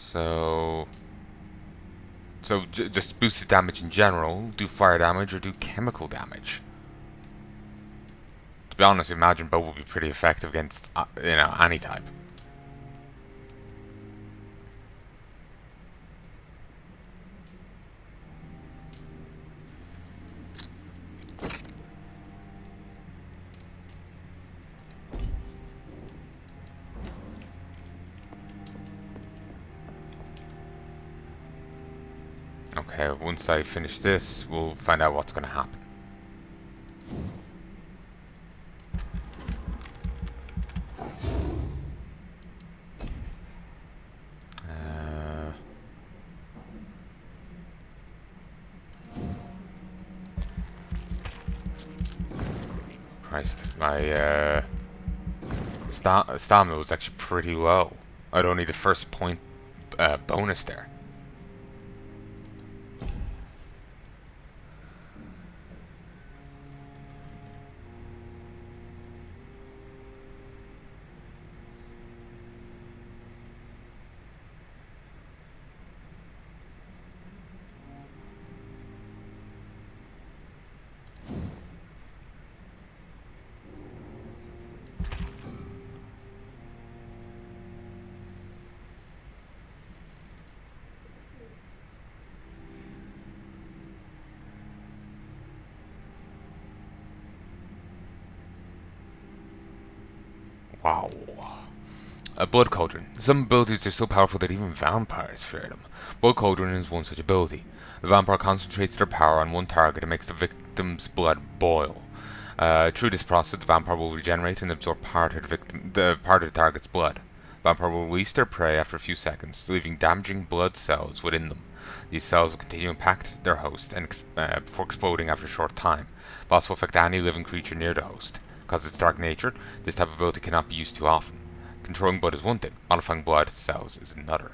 So, just boosted damage in general, do fire damage or do chemical damage. To be honest, I imagine both would be pretty effective against, any type. Okay, once I finish this, we'll find out what's going to happen. Christ, my stamina was actually pretty low. I'd only the first point bonus there. Wow. A Blood Cauldron. Some abilities are so powerful that even vampires fear them. Blood Cauldron is one such ability. The vampire concentrates their power on one target and makes the victim's blood boil. Through this process, the vampire will regenerate and absorb part of the target's blood. The vampire will release their prey after a few seconds, leaving damaging blood cells within them. These cells will continue to impact their host before exploding after a short time. It will also affect any living creature near the host. Because of its dark nature, this type of ability cannot be used too often. Controlling blood is one thing, modifying blood cells is another.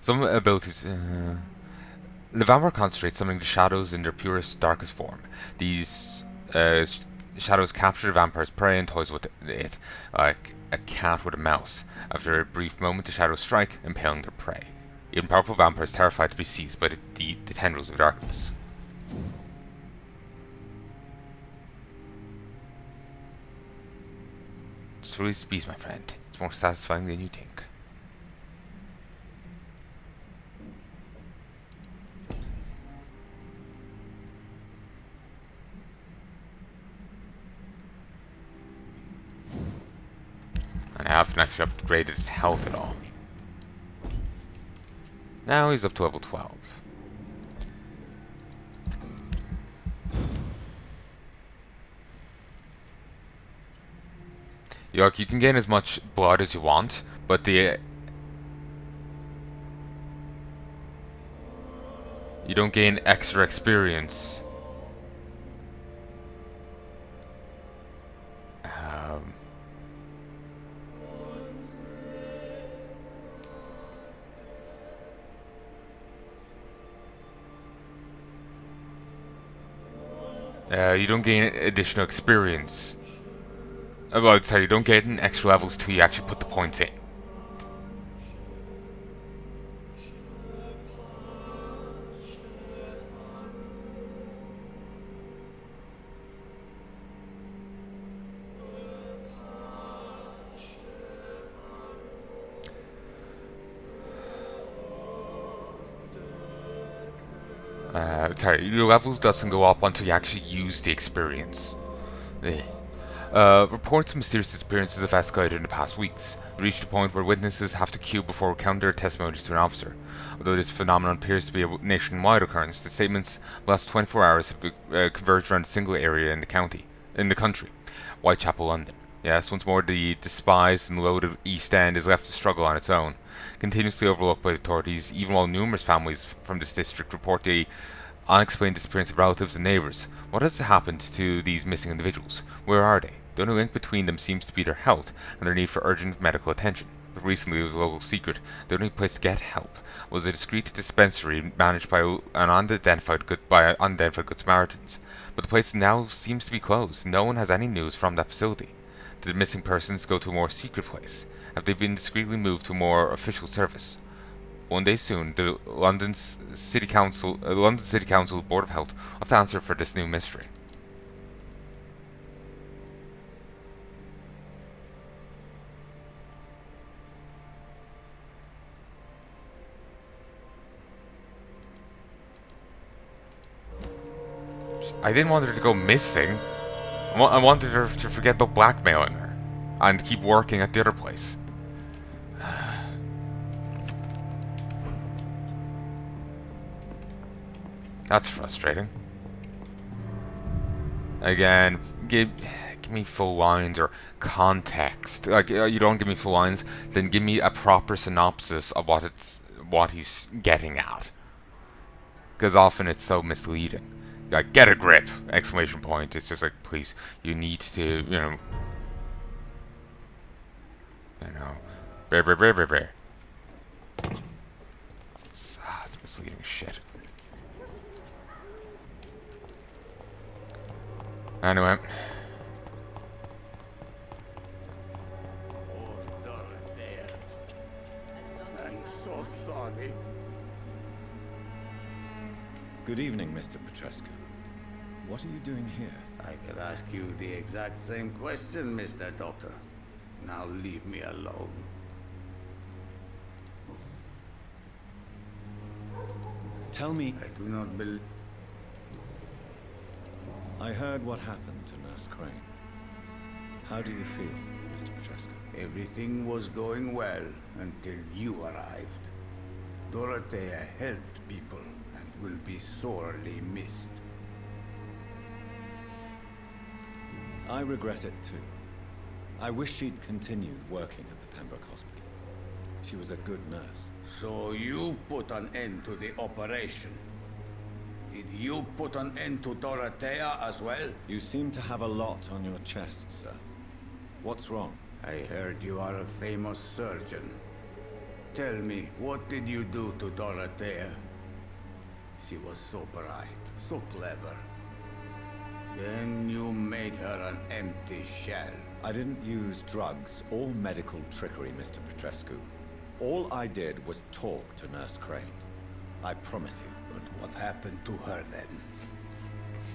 Some abilities... the vampire concentrates summoning the shadows in their purest, darkest form. These shadows capture the vampire's prey and toys with it, like a cat with a mouse. After a brief moment, the shadows strike, impaling their prey. Even powerful vampires terrified to be seized by the tendrils of darkness. Just release the beast, my friend. It's more satisfying than you think. And I haven't actually upgraded his health at all. Now he's up to level 12. York, you can gain as much blood as you want, but you don't gain extra experience. You don't gain additional experience. Well, sorry, you don't get an extra levels till you actually put the points in. Sorry, your levels doesn't go up until you actually use the experience. Reports of mysterious disappearances have escalated in the past weeks. We reached a point where witnesses have to queue before recounting their testimonies to an officer. Although this phenomenon appears to be a nationwide occurrence, the statements of the last 24 hours have converged around a single area in the country, Whitechapel, London. Yes, once more the despised and loaded East End is left to struggle on its own. Continuously overlooked by the authorities, even while numerous families from this district report the unexplained disappearance of relatives and neighbours. What has happened to these missing individuals? Where are they? The only link between them seems to be their health and their need for urgent medical attention. But recently it was a local secret. The only place to get help was a discreet dispensary managed by unidentified good Samaritans. But the place now seems to be closed. No one has any news from that facility. Did the missing persons go to a more secret place? Have they been discreetly moved to a more official service? One day soon, the London City Council Board of Health will have to answer for this new mystery. I didn't want her to go missing. I wanted her to forget about blackmailing her and keep working at the other place. That's frustrating. Again, give me full lines or context. Like, you don't give me full lines, then give me a proper synopsis of what he's getting at. Because often it's so misleading. Like, get a grip! Exclamation point. It's just like, please, you need to, bear. It's misleading shit. Anyway. I'm so sorry. Good evening, Mr. Petrescu. What are you doing here? I could ask you the exact same question, Mr. Doctor. Now leave me alone. Tell me... I do not believe... I heard what happened to Nurse Crane. How do you feel, Mr. Petrescu? Everything was going well until you arrived. Dorothea helped people and will be sorely missed. I regret it too. I wish she'd continued working at the Pembroke Hospital. She was a good nurse. So you put an end to the operation. Did you put an end to Dorothea as well? You seem to have a lot on your chest, sir. What's wrong? I heard you are a famous surgeon. Tell me, what did you do to Dorothea? She was so bright, so clever. Then you made her an empty shell. I didn't use drugs or medical trickery, Mr. Petrescu. All I did was talk to Nurse Crane. I promise you. But what happened to her then?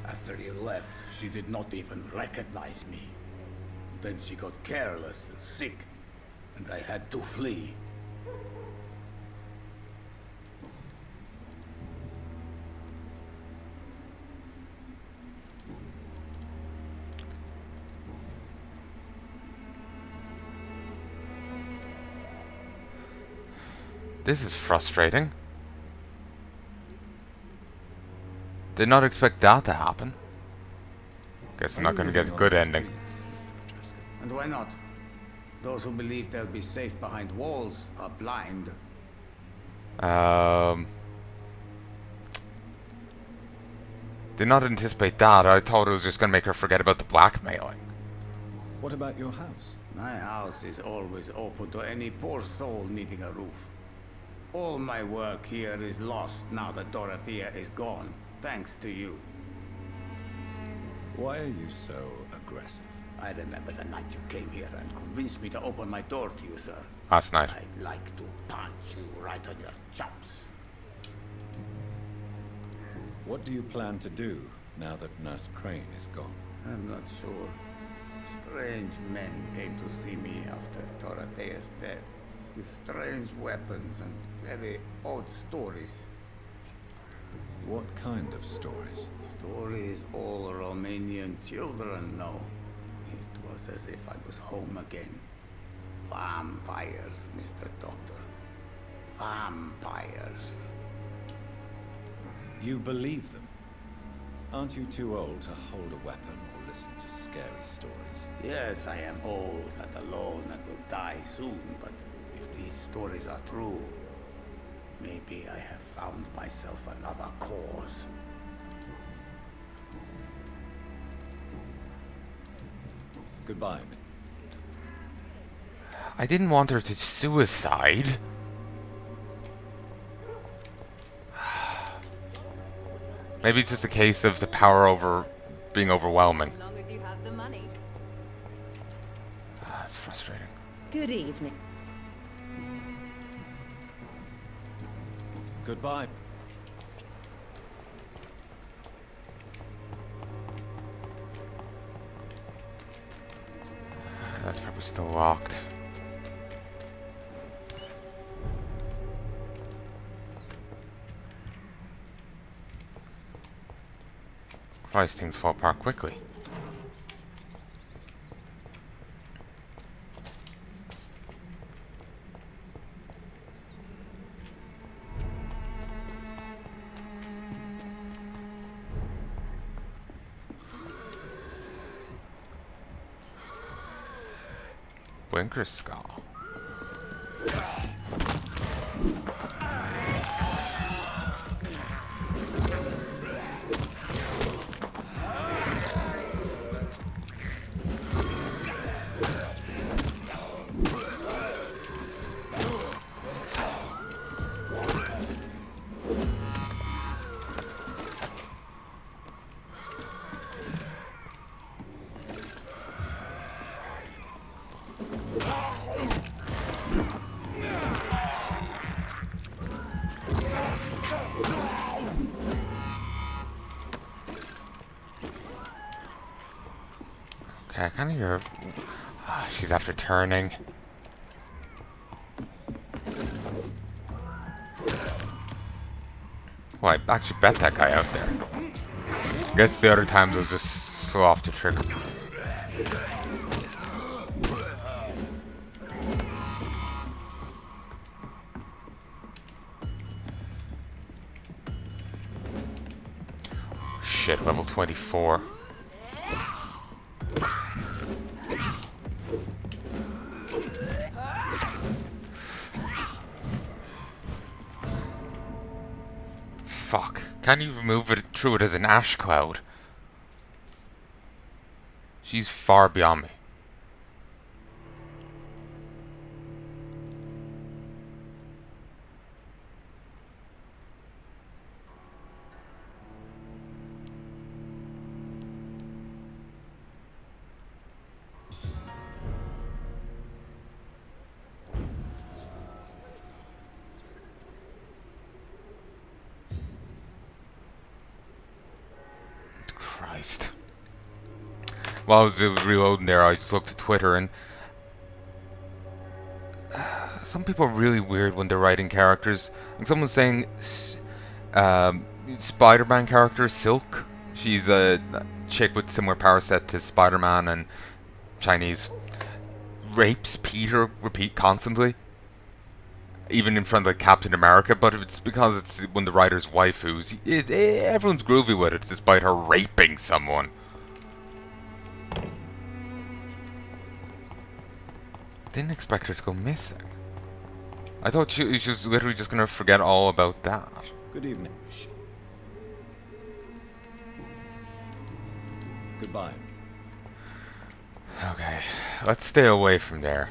After you left, she did not even recognize me. Then she got careless and sick, and I had to flee. This is frustrating. Did not expect that to happen. Guess I'm not going to get a good ending. And why not? Those who believe they'll be safe behind walls are blind. Did not anticipate that. I thought it was just going to make her forget about the blackmailing. What about your house? My house is always open to any poor soul needing a roof. All my work here is lost now that Dorothea is gone, thanks to you. Why are you so aggressive? I remember the night you came here and convinced me to open my door to you, sir. Last night. I'd like to punch you right on your chops. What do you plan to do now that Nurse Crane is gone? I'm not sure. Strange men came to see me after Dorothea's death, with strange weapons and very odd stories. What kind of stories? Stories all Romanian children know. It was as if I was home again. Vampires, Mr. Doctor. Vampires. You believe them? Aren't you too old to hold a weapon or listen to scary stories? Yes, I am old and alone and will die soon, but if these stories are true, maybe I have found myself another cause. Goodbye. I didn't want her to suicide. Maybe it's just a case of the power over being overwhelming. As long as you have the money. Good evening. Goodbye. That's probably still locked. Christ, things fall apart quickly. Blinker skull. Okay, I kind of hear. She's after turning. Well, I actually bet that guy out there. I guess the other times I was just so off the trigger. Shit, level 24. Fuck. Can't even move it through it as an ash cloud. She's far beyond me. Christ. While I was reloading there, I just looked at Twitter and some people are really weird when they're writing characters. Like someone's saying Spider-Man character Silk. She's a chick with similar power set to Spider-Man and Chinese. Rapes Peter constantly. Even in front of like Captain America, but it's because it's when the writer's waifus. Everyone's groovy with it, despite her raping someone. Didn't expect her to go missing. I thought she was literally just gonna forget all about that. Good evening. Goodbye. Okay, let's stay away from there.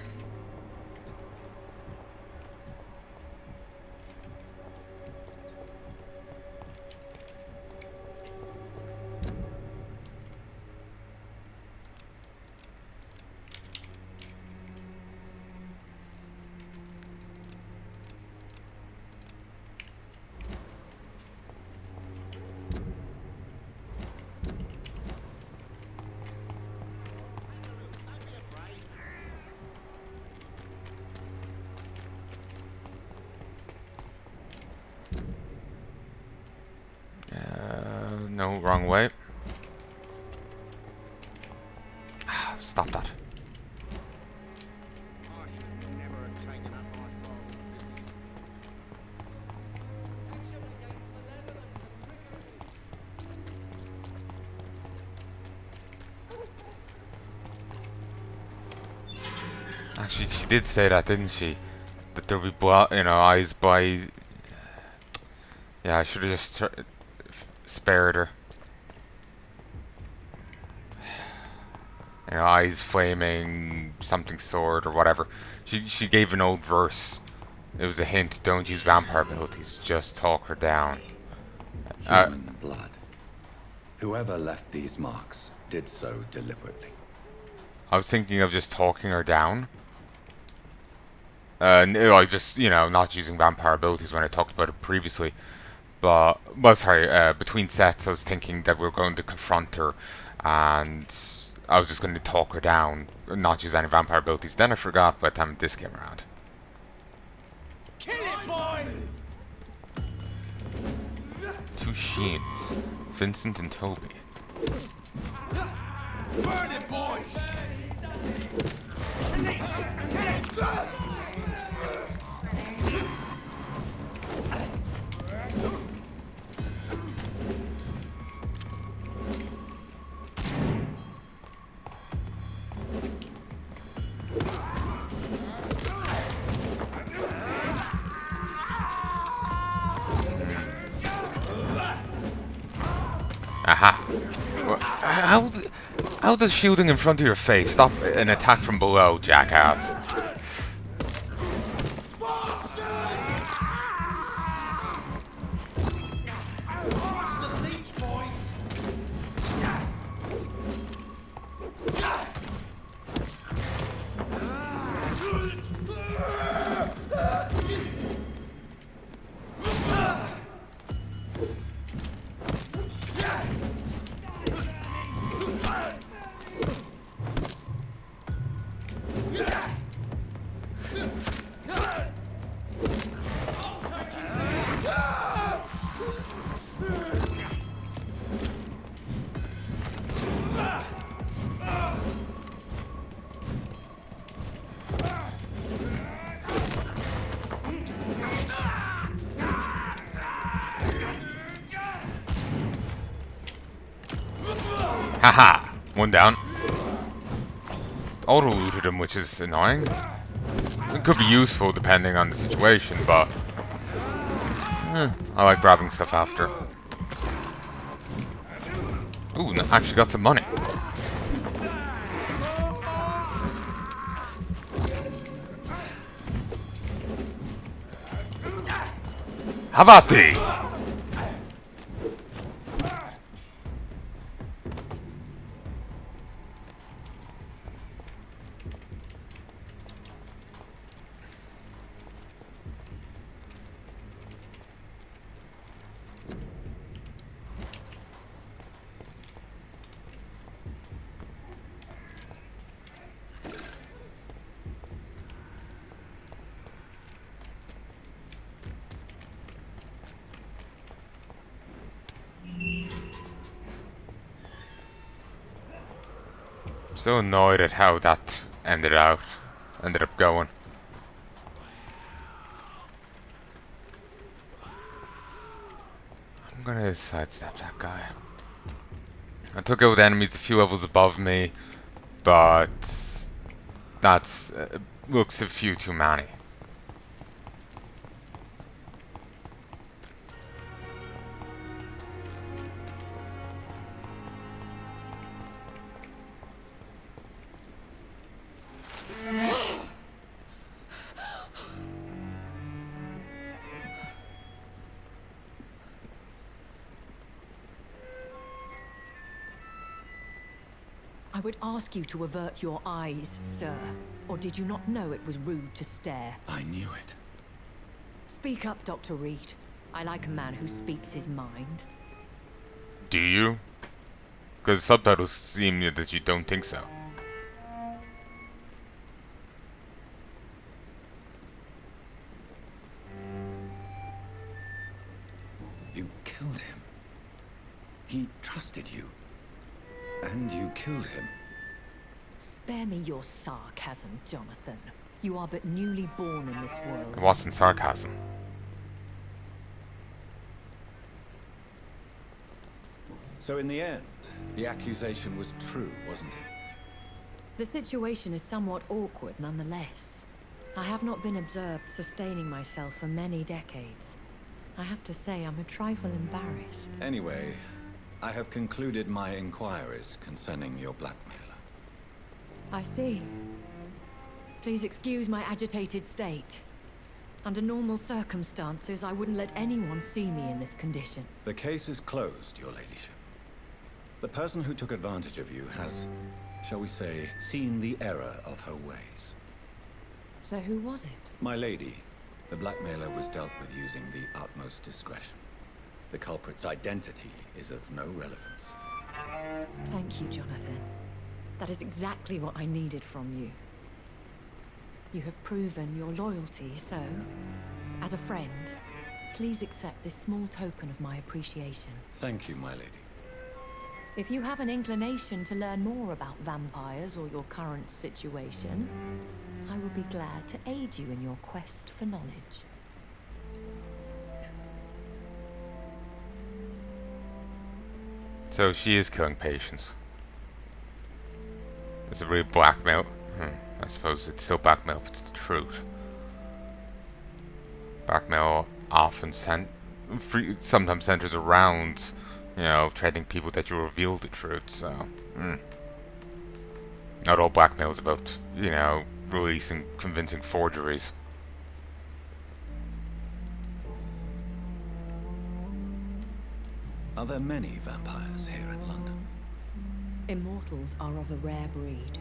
No, wrong way. Stop that. Actually, she did say that, didn't she? That there'll be eyes by. Yeah, I should have just spared her. Eyes flaming, something sword or whatever. She gave an old verse. It was a hint. Don't use vampire abilities. Just talk her down. Human blood. Whoever left these marks did so deliberately. I was thinking of just talking her down. Like just not using vampire abilities when I talked about it previously. But well, sorry. Between sets, I was thinking that we were going to confront her, and I was just going to talk her down, not use any vampire abilities. Then I forgot by the time this came around. Kill it, boy! Two Sheens, Vincent and Toby. Burn it, boys! Aha! How does shielding in front of your face stop an attack from below, jackass? Haha! One down. Auto-looted him, which is annoying. It could be useful depending on the situation, but I like grabbing stuff after. Ooh, actually got some money. How about thee? So annoyed at how that ended up going. I'm gonna sidestep that guy. I took out enemies a few levels above me, but that's looks a few too many. I would ask you to avert your eyes, sir. Or did you not know it was rude to stare? I knew it. Speak up, Dr. Reed. I like a man who speaks his mind. Do you? Because subtitles seem that you don't think so. You killed him. He trusted you. And you killed him. Spare me your sarcasm, Jonathan. You are but newly born in this world. It wasn't sarcasm. So in the end, the accusation was true, wasn't it? The situation is somewhat awkward nonetheless. I have not been observed sustaining myself for many decades. I have to say I'm a trifle embarrassed. Anyway, I have concluded my inquiries concerning your blackmailer. I see. Please excuse my agitated state. Under normal circumstances, I wouldn't let anyone see me in this condition. The case is closed, your ladyship. The person who took advantage of you has, shall we say, seen the error of her ways. So who was it? My lady. The blackmailer was dealt with using the utmost discretion. The culprit's identity is of no relevance. Thank you, Jonathan. That is exactly what I needed from you. You have proven your loyalty, so, as a friend, please accept this small token of my appreciation. Thank you, my lady. If you have an inclination to learn more about vampires or your current situation, I will be glad to aid you in your quest for knowledge. So she is killing patients. Is it really blackmail? I suppose it's still blackmail if it's the truth. Blackmail often sometimes centers around, you know, threatening people that you reveal the truth, so... Not all blackmail is about, you know, releasing convincing forgeries. Are there many vampires here in London? Immortals are of a rare breed,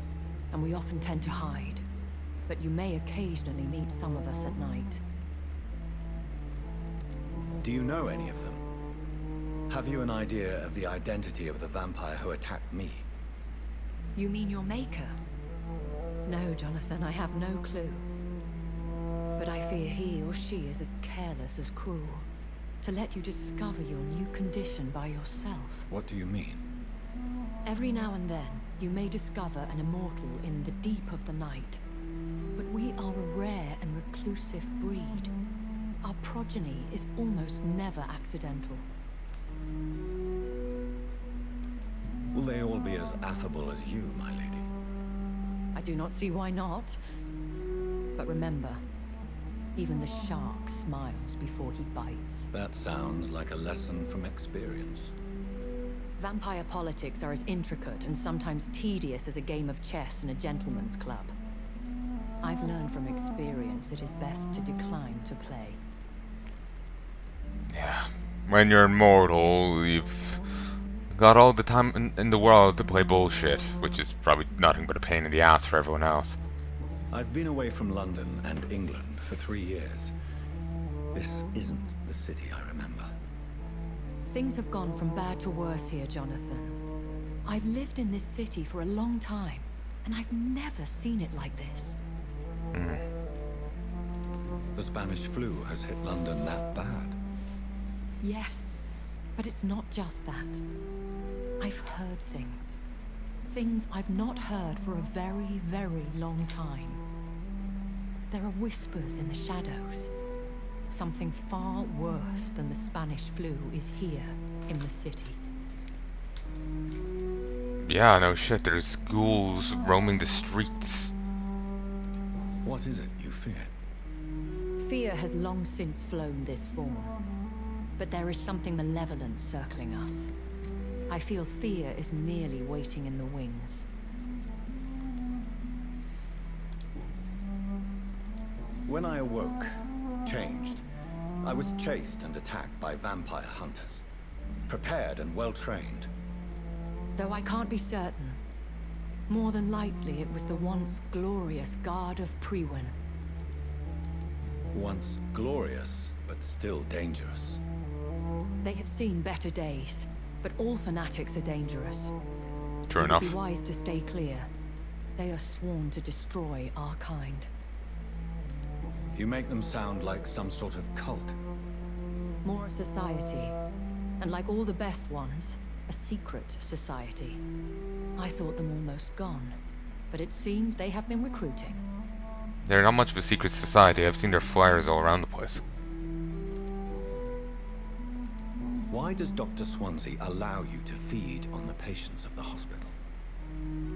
and we often tend to hide. But you may occasionally meet some of us at night. Do you know any of them? Have you an idea of the identity of the vampire who attacked me? You mean your maker? No, Jonathan, I have no clue. But I fear he or she is as careless as cruel. To let you discover your new condition by yourself. What do you mean? Every now and then, you may discover an immortal in the deep of the night. But we are a rare and reclusive breed. Our progeny is almost never accidental. Will they all be as affable as you, my lady? I do not see why not. But remember, even the shark smiles before he bites. That sounds like a lesson from experience. Vampire politics are as intricate and sometimes tedious as a game of chess in a gentleman's club. I've learned from experience it is best to decline to play. Yeah. When you're immortal, you've got all the time in the world to play bullshit, which is probably nothing but a pain in the ass for everyone else. I've been away from London and England for 3 years. This isn't the city I remember. Things have gone from bad to worse here, Jonathan. I've lived in this city for a long time, and I've never seen it like this. The Spanish flu has hit London that bad. Yes, but it's not just that. I've heard things. Things I've not heard for a very, very long time. There are whispers in the shadows. Something far worse than the Spanish flu is here in the city. Yeah, no shit, there's ghouls roaming the streets. What is it you fear? Fear has long since flown this form. But there is something malevolent circling us. I feel fear is merely waiting in the wings. When I awoke, changed, I was chased and attacked by vampire hunters. Prepared and well-trained. Though I can't be certain, more than likely it was the once glorious Guard of Priwen. Once glorious, but still dangerous. They have seen better days, but all fanatics are dangerous. True It enough. would be wise to stay clear. They are sworn to destroy our kind. You make them sound like some sort of cult. More a society, and like all the best ones, a secret society. I thought them almost gone, but it seemed they have been recruiting. They're not much of a secret society. I've seen their flyers all around the place. Why does Dr. Swansea allow you to feed on the patients of the hospital?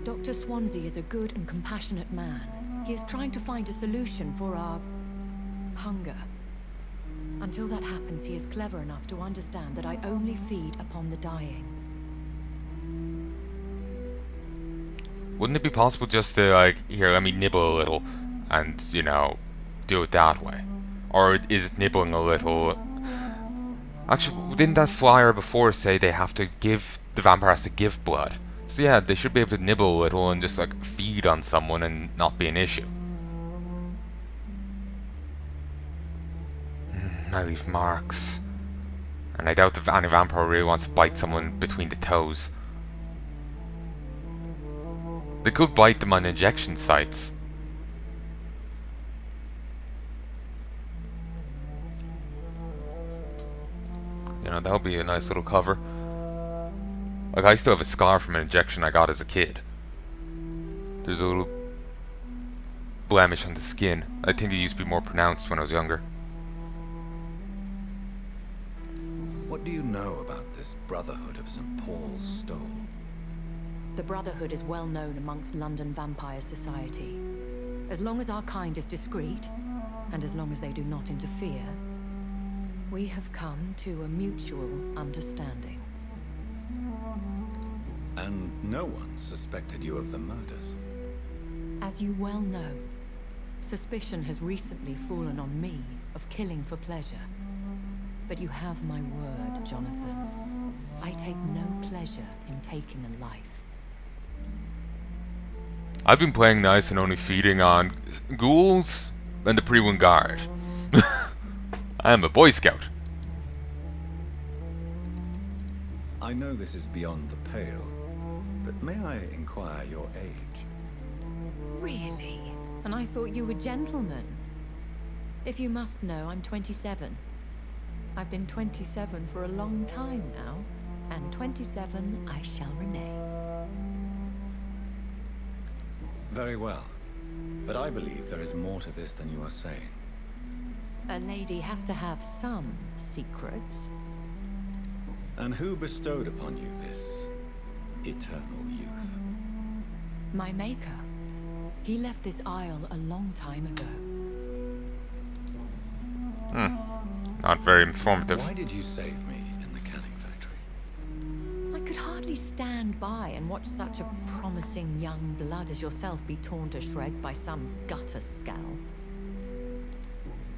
Dr. Swansea is a good and compassionate man. He is trying to find a solution for our hunger. Until that happens, he is clever enough to understand that I only feed upon the dying. Wouldn't it be possible just to, like, here, let me nibble a little, and, you know, do it that way? Or is it nibbling a little... Actually, didn't that flyer before say they have to give... The vampire has to give blood? So yeah, they should be able to nibble a little and just, like, feed on someone and not be an issue. I leave marks. And I doubt that any vampire really wants to bite someone between the toes. They could bite them on injection sites. You know, that would be a nice little cover. Like, I still have a scar from an injection I got as a kid. There's a little blemish on the skin. I think it used to be more pronounced when I was younger. What do you know about this Brotherhood of St. Paul's Stole? The Brotherhood is well known amongst London vampire society. As long as our kind is discreet, and as long as they do not interfere, we have come to a mutual understanding. And no one suspected you of the murders. As you well know, suspicion has recently fallen on me of killing for pleasure. But you have my word, Jonathan. I take no pleasure in taking a life. I've been playing nice and only feeding on ghouls and the Pre-Wing Guard. I am a Boy Scout. I know this is beyond the pale, but may I inquire your age? Really? And I thought you were gentlemen. If you must know, I'm 27. I've been 27 for a long time now, and 27 I shall remain. Very well, but I believe there is more to this than you are saying. A lady has to have some secrets. And who bestowed upon you this eternal youth? My maker. He left this isle a long time ago. Not very informative. Why did you save me in the canning factory? I could hardly stand by and watch such a promising young blood as yourself be torn to shreds by some gutter scowl.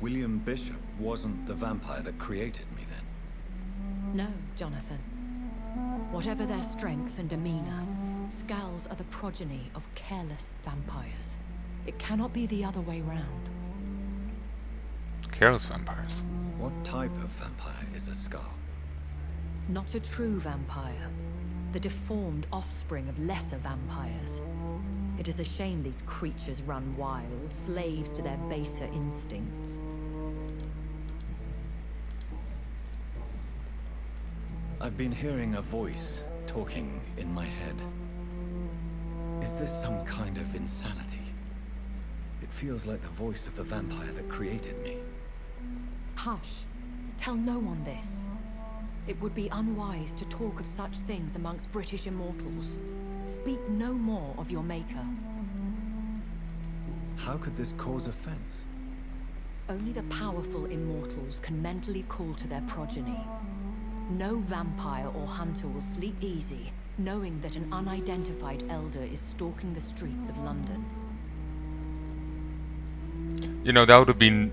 William Bishop wasn't the vampire that created me then? No, Jonathan. Whatever their strength and demeanor, Scowls are the progeny of careless vampires. It cannot be the other way round. Careless vampires. What type of vampire is a Skull? Not a true vampire. The deformed offspring of lesser vampires. It is a shame these creatures run wild, slaves to their baser instincts. I've been hearing a voice talking in my head. Is this some kind of insanity? It feels like the voice of the vampire that created me. Hush. Tell no one this. It would be unwise to talk of such things amongst British immortals. Speak no more of your maker. How could this cause offense? Only the powerful immortals can mentally call to their progeny. No vampire or hunter will sleep easy, knowing that an unidentified elder is stalking the streets of London. You know, that would have been...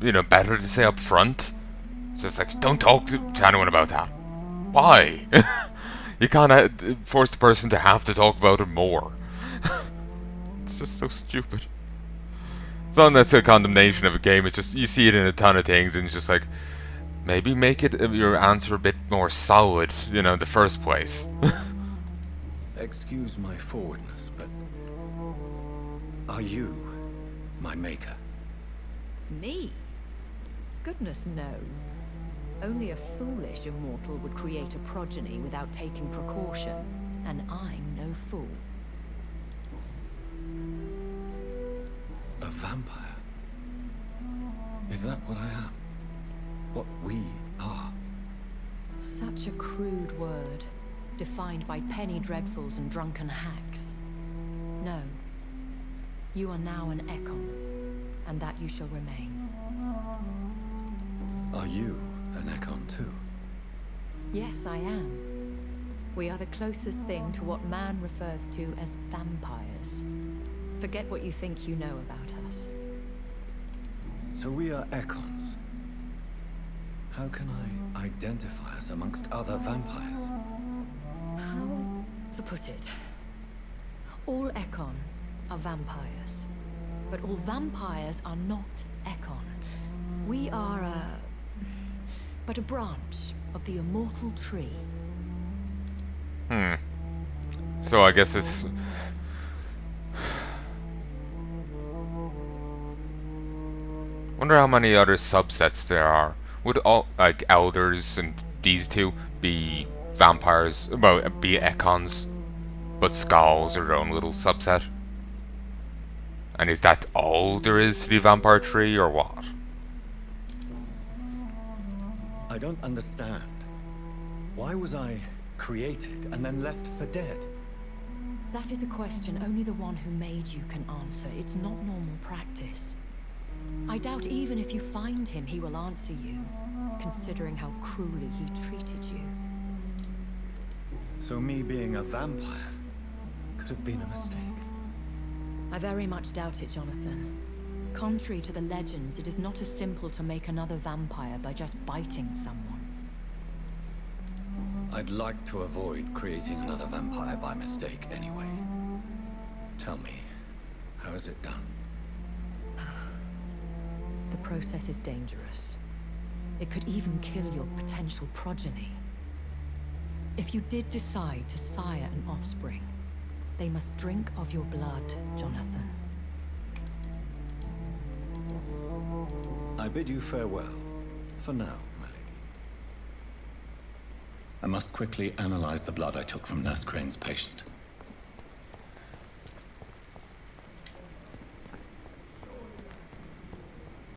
you know, better to say up front. It's just like, don't talk to anyone about that. Why? You can't force the person to have to talk about it more. It's just so stupid. It's not necessarily condemnation of a game, it's just, you see it in a ton of things, and it's just like, maybe make it your answer a bit more solid, you know, in the first place. Excuse my forwardness, but are you my maker? Me? Goodness, no. Only a foolish immortal would create a progeny without taking precaution, and I'm no fool. A vampire? Is that what I am? What we are? Such a crude word, defined by penny dreadfuls and drunken hacks. No. You are now an Ekon, and that you shall remain. Are you an Ekon too? Yes, I am. We are the closest thing to what man refers to as vampires. Forget what you think you know about us. So we are Ekons. How can I identify us amongst other vampires? How to put it? All Ekon are vampires. But all vampires are not Ekon. We are but a branch of the immortal tree. So I guess it's... Wonder how many other subsets there are. Would all, like, elders and these two be vampires, well, be Ekons, but skulls are their own little subset? And is that all there is to the vampire tree, or what? I don't understand. Why was I created and then left for dead? That is a question only the one who made you can answer. It's not normal practice. I doubt even if you find him, he will answer you, considering how cruelly he treated you. So me being a vampire could have been a mistake. I very much doubt it, Jonathan. Contrary to the legends, it is not as simple to make another vampire by just biting someone. I'd like to avoid creating another vampire by mistake anyway. Tell me, how is it done? The process is dangerous. It could even kill your potential progeny. If you did decide to sire an offspring, they must drink of your blood, Jonathan. I bid you farewell, for now, my lady. I must quickly analyze the blood I took from Nurse Crane's patient.